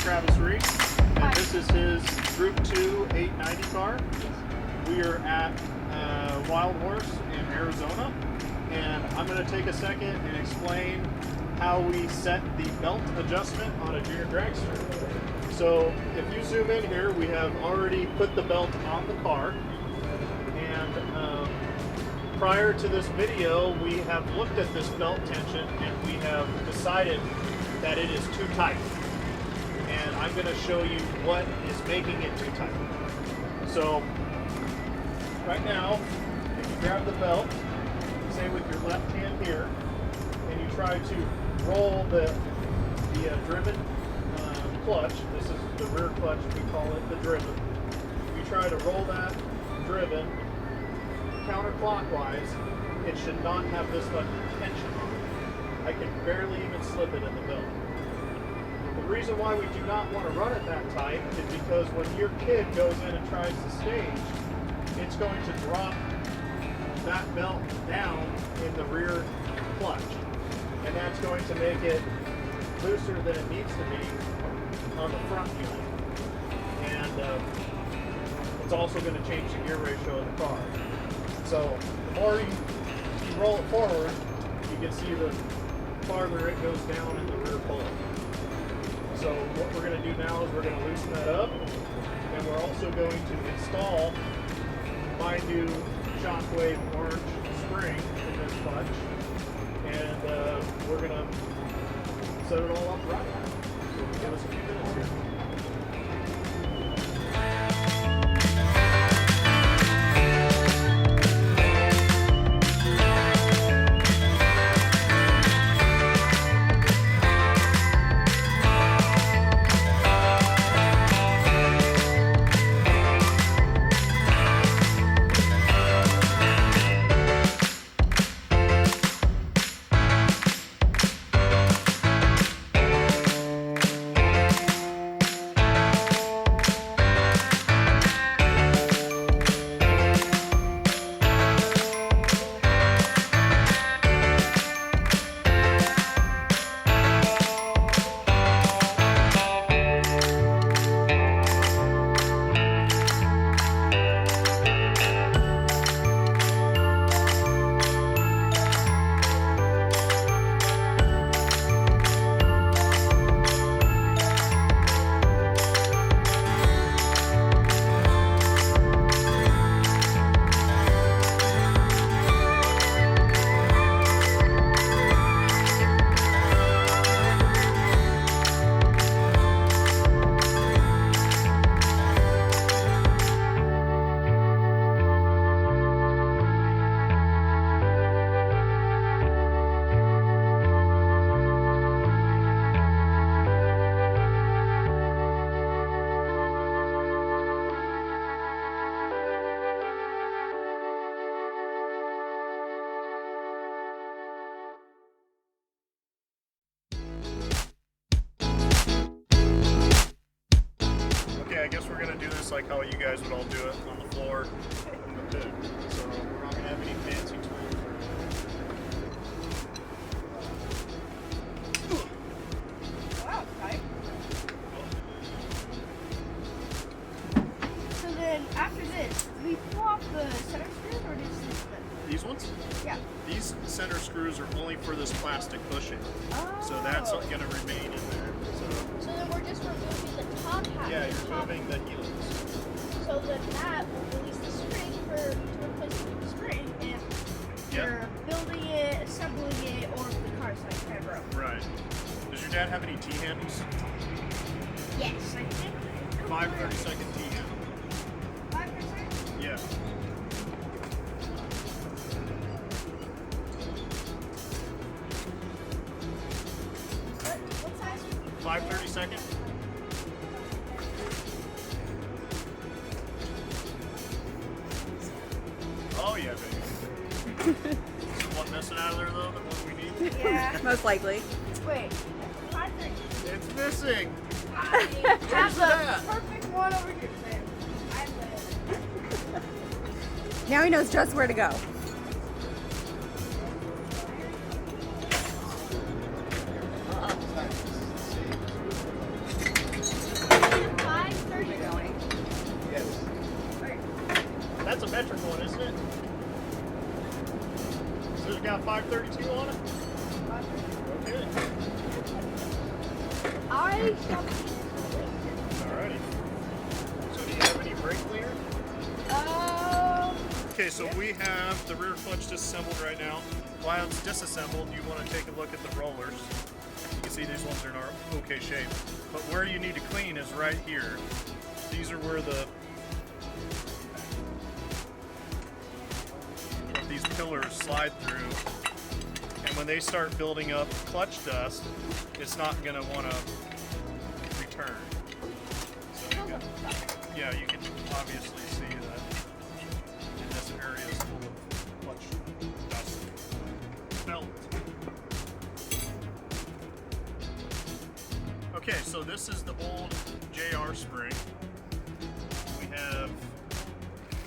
And this is his Group 2 890 car. We are at Wild Horse in Arizona, and I'm going to take a second and explain how we set the belt adjustment on a junior dragster. So if you zoom in here, we have already put the belt on the car, and prior to this video, we have looked at this belt tension and we have decided that it is too tight. And I'm going to show you what is making it too tight. So right now, if you grab the belt, say with your left hand here, and you try to roll the driven clutch. This is the rear clutch, we call it the driven. If you try to roll that driven counterclockwise, it should not have this much tension on it. I can barely even slip it in the belt. The reason why we do not want to run it that tight is because when your kid goes in and tries to stage, it's going to drop that belt down in the rear clutch. And that's going to make it looser than it needs to be on the front unit. And it's also going to change the gear ratio of the car. So the more you roll it forward, you can see the farther it goes down in the rear pull. So what we're going to do now is we're going to loosen that up, and we're also going to install my new Shockwave orange spring in this clutch, and we're going to set it all up right. So give us a few minutes here. I guess we're going to do this like how you guys would all do it on the floor in the pit. So we're not going to have any fancy tools. Wow, tight. So then after this, do we pull off the center screws or just these ones? Yeah. These center screws are only for this plastic bushing. Oh. So that's going to remain in there. So then we're just removing the top half. Yeah, you're removing the helix. So then that will release the spring to replace the spring if you're building it, assembling it, or if the car's like kind of broke. Right. Does your dad have any T-handles? Yes, I think. 5 30-second T-handle. 5%? Yeah. What size? 5 30-second? Oh yeah, baby. What missing out of there though? The one we need? Yeah. Most likely. Wait. 530. It's missing. I have the perfect one over here. Now he knows just where to go. I stopped using Alrighty. So do you have any brake cleaner? Okay, so we have the rear clutch disassembled right now. While it's disassembled, you want to take a look at the rollers. You can see these ones are in okay shape. But where you need to clean is right here. These are where these pillars slide through. And when they start building up clutch dust, it's not going to want to return. So yeah, you can obviously see that in this area is full of clutch dust. Belt. Okay, so this is the old JR spring. We have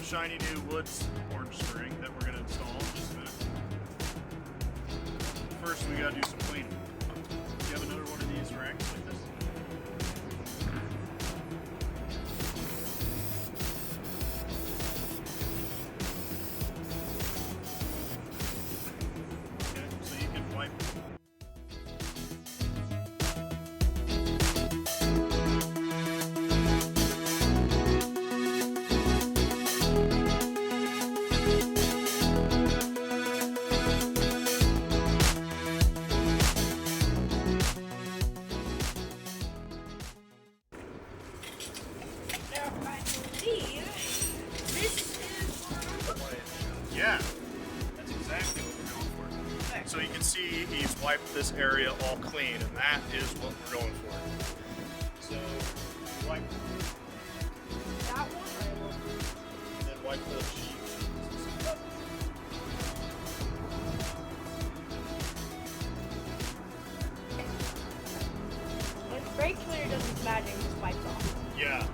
shiny new Woods orange spring that we're going to install in just a minute. First, we got to do some cleaning. Do you have another one of these racks like this? Okay, so you can wipe. Yeah, that's exactly what we're going for. So you can see he's wiped this area all clean, and that is what we're going for. So wipe that one. and then wipe the sheet. When brake cleaner does its magic, it just wipes off. Yeah.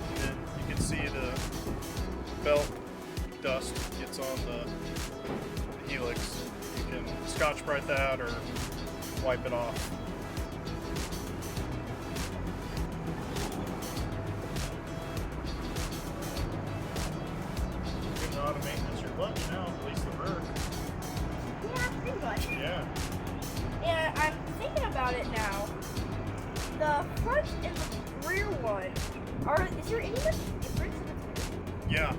And then you can see the belt dust gets on the helix. You can Scotch-Brite that or wipe it off. You know how to maintenance your clutch now, at least the rear. Yeah, pretty much. Yeah. And I'm thinking about it now. The front and the rear one, is there any difference in the two? Yeah.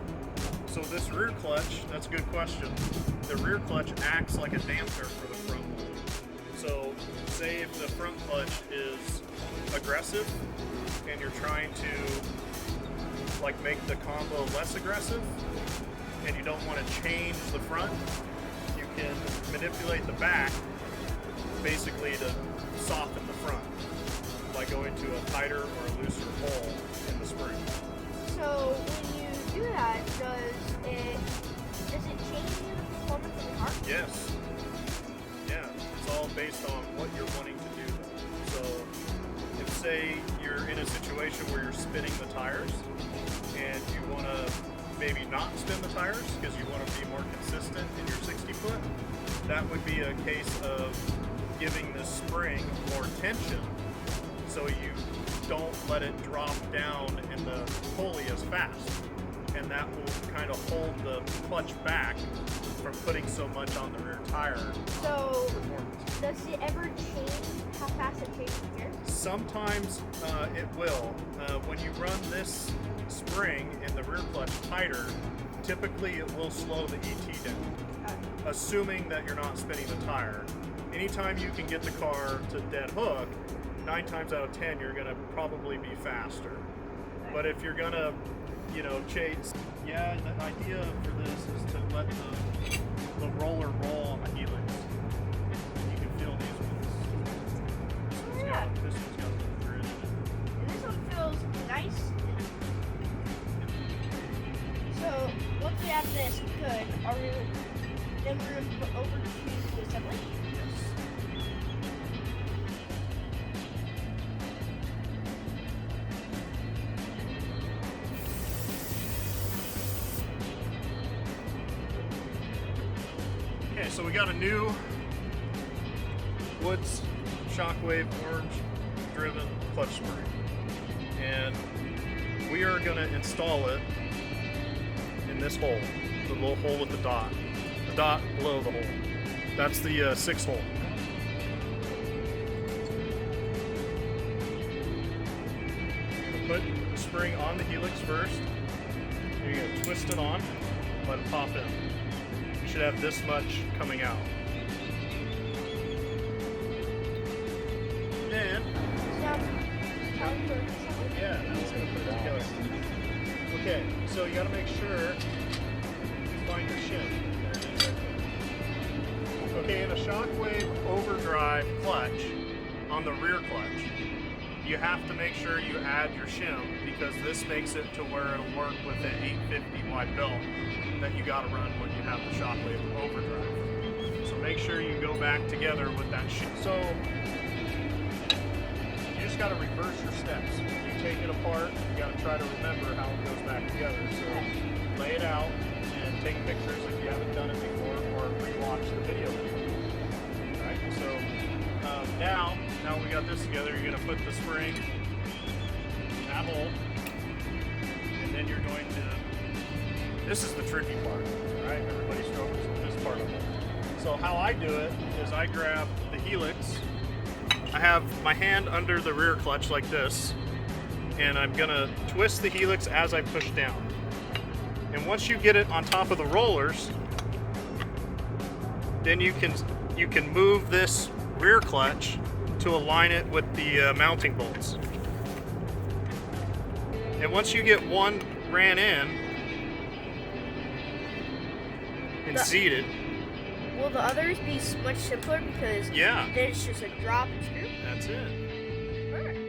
So this rear clutch, that's a good question. The rear clutch acts like a damper for the front one. So say if the front clutch is aggressive and you're trying to like make the combo less aggressive and you don't want to change the front, you can manipulate the back basically to soften the front by going to a tighter or a looser hole in the spring. So when you do that, does it change the performance of the car? Yes. Yeah, it's all based on what you're wanting to do. So if say you're in a situation where you're spinning the tires and you want to maybe not spin the tires because you want to be more consistent in your 60 foot, that would be a case of giving the spring more tension so you don't let it drop down in the pulley as fast. And that will kind of hold the clutch back from putting so much on the rear tire. So does it ever change how fast it changes gears? Sometimes it will. When you run this spring in the rear clutch tighter, typically it will slow the ET down, assuming that you're not spinning the tire. Anytime you can get the car to dead hook, 9 times out of 10 you're going to probably be faster. But if you're going to, chase, yeah, the idea for this is to let the roller roll on the helix. You can feel these ones. This one's got the grid in it. And this one feels nice. So once we have this good, then we're going to put over to the assembly? Yes. Okay, so we got a new Woods Shockwave orange driven clutch spring, and we are going to install it in this hole, the little hole with the dot below the hole. That's the 6 hole. put the spring on the helix first. You're going to twist it on, let it pop in. You should have this much coming out. Then, yeah, now it's going to put it together. Okay, so you got to make sure you find your shim. There it is right there. Okay, in a shockwave overdrive clutch, on the rear clutch, you have to make sure you add your shim because this makes it to where it'll work with the 850 wide belt that you got to run when you have the shockwave overdrive. So make sure you go back together with that shim. So you just got to reverse your steps. You take it apart, you got to try to remember how it goes back together. So lay it out and take pictures if you haven't done it before, or rewatch the video. Alright, so now we got this together, you're going to put the spring in that hole, and then you're going to, this is the tricky part, alright? Everybody struggles with this part of it. So how I do it is I grab the helix, I have my hand under the rear clutch like this, and I'm going to twist the helix as I push down. And once you get it on top of the rollers, then you can move this rear clutch to align it with the mounting bolts. And once you get one ran in and seated, will the others be much simpler because yeah, then it's just a drop and screw? that's it. Perfect.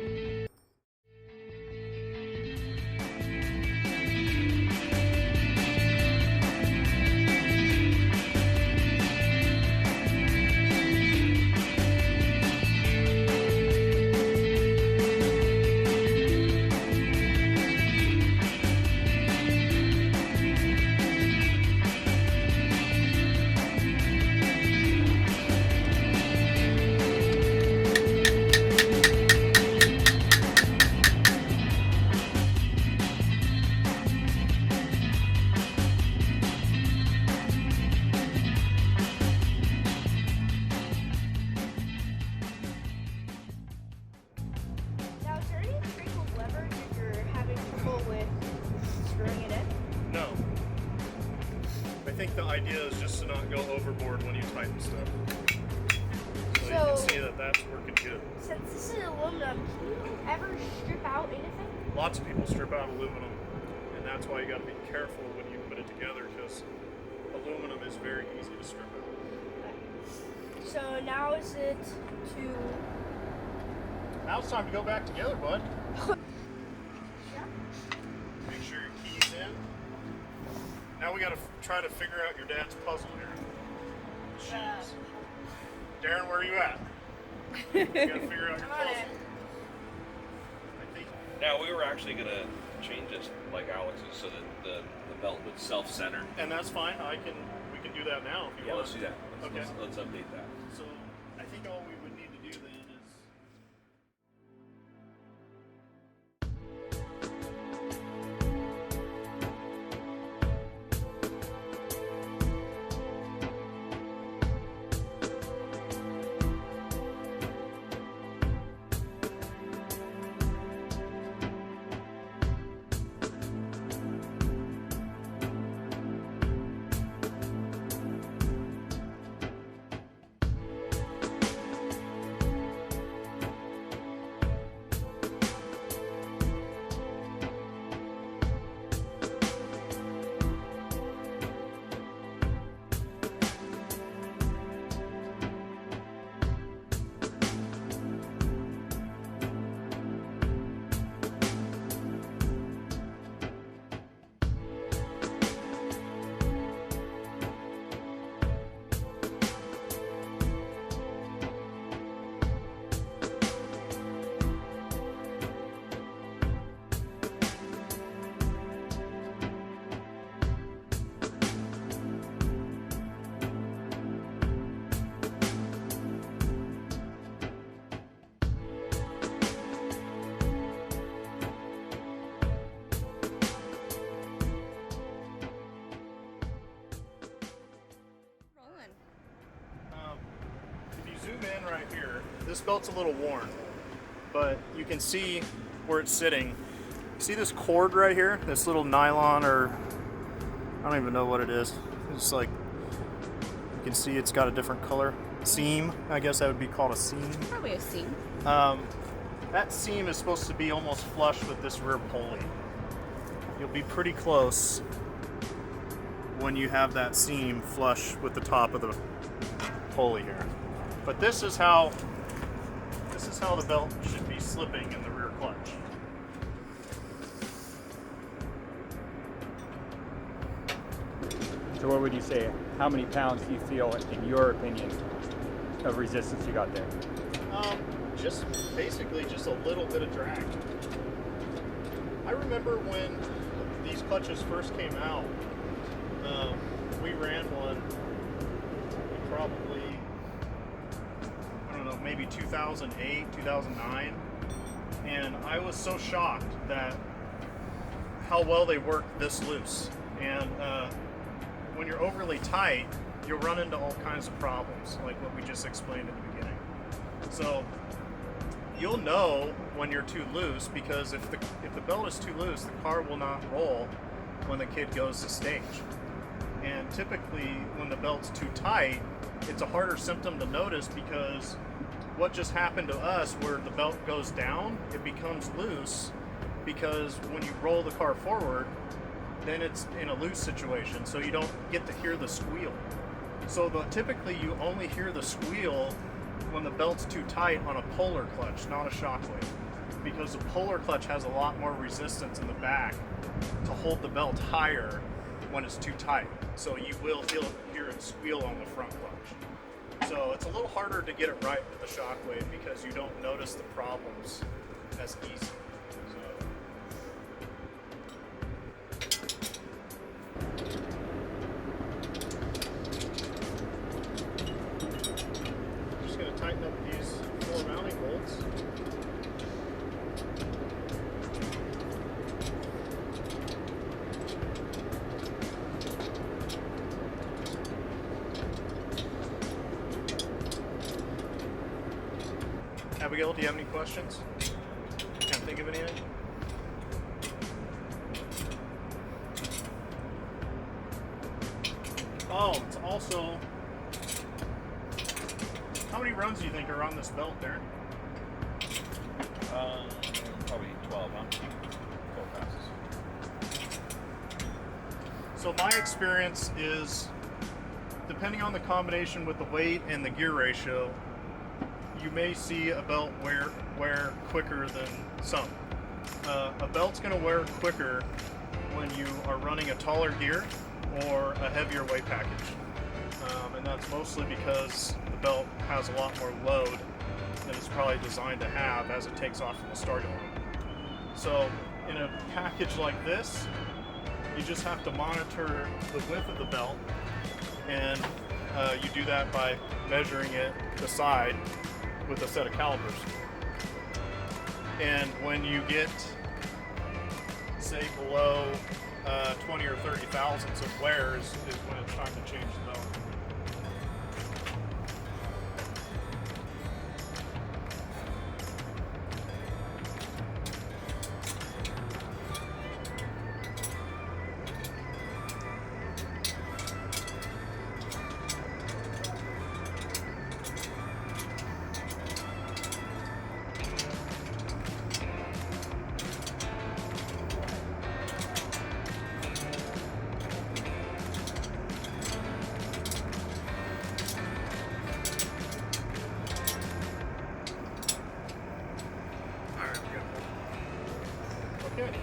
Now, is there any critical lever that you're having trouble with screwing it in? No. I think the idea is just to not go overboard when you tighten stuff. So you can see that that's working good. Since this is aluminum, can you ever strip out anything? Lots of people strip out aluminum, and that's why you got to be careful when you put it together, because aluminum is very easy to strip out. So now is it to... Now it's time to go back together, bud. Yeah. Make sure your key's in. Now we got to try to figure out your dad's puzzle here. Jeez. Darren, where are you at? You got to figure out your I'm on puzzle. it. I think. Now, we were actually going to change this like Alex's so that the belt would self-center. And that's fine. We can do that now if you Yeah, want. let's do that. Let's update that. So I think all we would need to do then is. Zoom in right here. This belt's a little worn, but you can see where it's sitting. see this cord right here? This little nylon, or I don't even know what it is. It's like, you can see it's got a different color. Seam, I guess that would be called a seam. Probably a seam. That seam is supposed to be almost flush with this rear pulley. You'll be pretty close when you have that seam flush with the top of the pulley here. But this is how the belt should be slipping in the rear clutch. So what would you say? How many pounds do you feel, in your opinion, of resistance you got there? Just basically just a little bit of drag. I remember when these clutches first came out, we ran one probably, I don't know, maybe 2008, 2009, and I was so shocked that how well they work this loose. And when you're overly tight, you'll run into all kinds of problems, like what we just explained at the beginning. So you'll know when you're too loose, because if the belt is too loose, the car will not roll when the kid goes to stage. And typically when the belt's too tight, it's a harder symptom to notice, because what just happened to us, where the belt goes down, it becomes loose, because when you roll the car forward, then it's in a loose situation, so you don't get to hear the squeal. So typically you only hear the squeal when the belt's too tight on a polar clutch, not a shockwave, because the polar clutch has a lot more resistance in the back to hold the belt higher when it's too tight. So you will hear it squeal on the front clutch. So it's a little harder to get it right with the shockwave, because you don't notice the problems as easy. Just going to tighten up these 4 mounting bolts. Abigail, do you have any questions? Can't think of anything? Oh, it's also, how many runs do you think are on this belt, Darren? Probably 12, huh? 12 passes. So my experience is, depending on the combination with the weight and the gear ratio, you may see a belt wear quicker than some. A belt's going to wear quicker when you are running a taller gear or a heavier weight package. And that's mostly because the belt has a lot more load than it's probably designed to have as it takes off from the starting line. So in a package like this, you just have to monitor the width of the belt, and you do that by measuring it to side with a set of calipers. And when you get, say, below 20 or 30 thousandths of wears is when it's time to change the belt. Good.